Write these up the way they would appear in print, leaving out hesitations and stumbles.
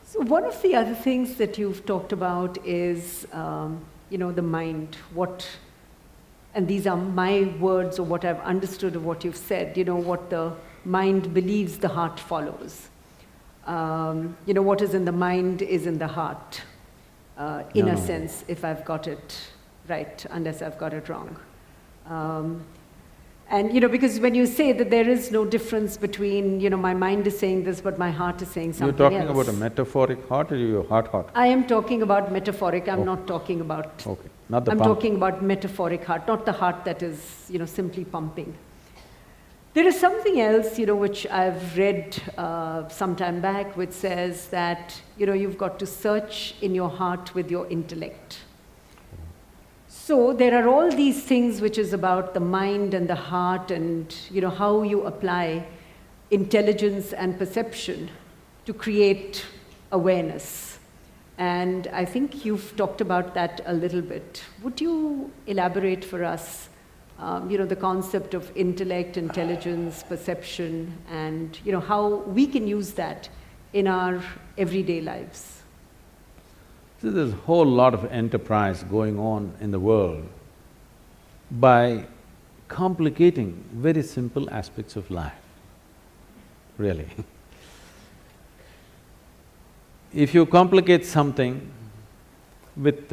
So one of the other things that you've talked about is, the mind. And these are my words or what I've understood of what you've said, what the mind believes, the heart follows. What is in the mind is in the heart, in a sense, if I've got it right, unless I've got it wrong. Because when you say that there is no difference between, my mind is saying this, but my heart is saying something else. You're talking about a metaphoric heart or your heart? I am talking about metaphoric, I'm not talking about… Okay, not the I'm pump. talking about metaphoric heart, not the heart that is, simply pumping. There is something else, which I've read some time back, which says that, you've got to search in your heart with your intellect. So there are all these things which is about the mind and the heart and, how you apply intelligence and perception to create awareness. And I think you've talked about that a little bit. Would you elaborate for us, the concept of intellect, intelligence, perception, and, how we can use that in our everyday lives? So there's a whole lot of enterprise going on in the world by complicating very simple aspects of life, really. If you complicate something with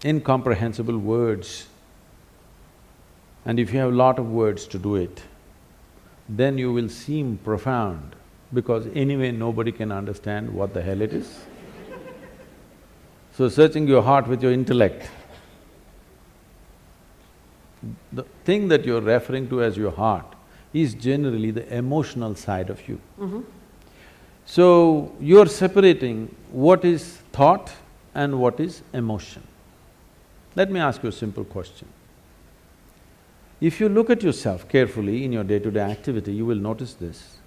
incomprehensible words, and if you have a lot of words to do it, then you will seem profound, because anyway nobody can understand what the hell it is. So searching your heart with your intellect, the thing that you're referring to as your heart is generally the emotional side of you. So you're separating what is thought and what is emotion. Let me ask you a simple question. If you look at yourself carefully in your day-to-day activity, you will notice this.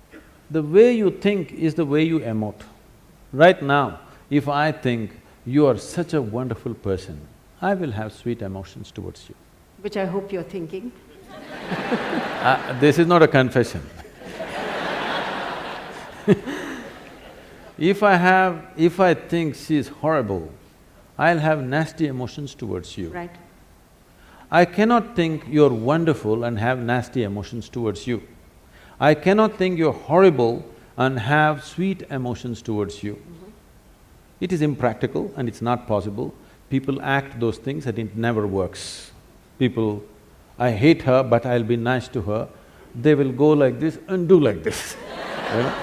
The way you think is the way you emote. Right now, if I think you are such a wonderful person, I will have sweet emotions towards you. Which I hope you're thinking. This is not a confession. If I think she's horrible, I'll have nasty emotions towards you. Right. I cannot think you're wonderful and have nasty emotions towards you. I cannot think you're horrible and have sweet emotions towards you. It is impractical and it's not possible. People act those things and it never works. People, I hate her but I'll be nice to her, they will go like this and do like this.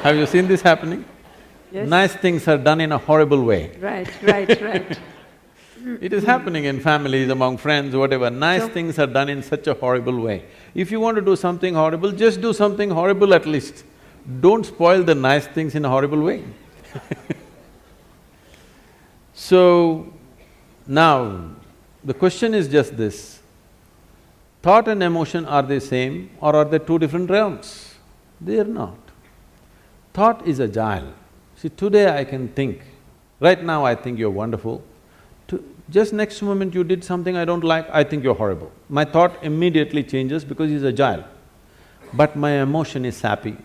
Have you seen this happening? Yes. Nice things are done in a horrible way. Right. It is happening in families, among friends, whatever. Nice things are done in such a horrible way. If you want to do something horrible, just do something horrible at least. Don't spoil the nice things in a horrible way. So, now, the question is just this. Thought and emotion, are they same or are they two different realms? They are not. Thought is agile. See, today I can think, right now I think you're wonderful. Just next moment you did something I don't like, I think you're horrible. My thought immediately changes because it's agile. But my emotion is sappy.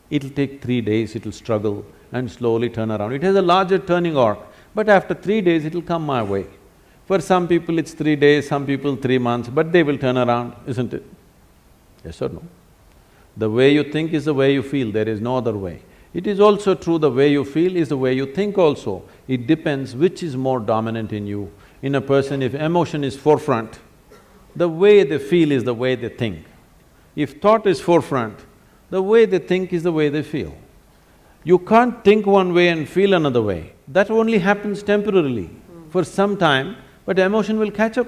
It'll take 3 days, it'll struggle and slowly turn around. It has a larger turning arc, but after 3 days it'll come my way. For some people it's 3 days, some people 3 months, but they will turn around, isn't it? Yes or no? The way you think is the way you feel, there is no other way. It is also true the way you feel is the way you think also. It depends which is more dominant in you. In a person, if emotion is forefront, the way they feel is the way they think. If thought is forefront, the way they think is the way they feel. You can't think one way and feel another way. That only happens temporarily, for some time, but emotion will catch up.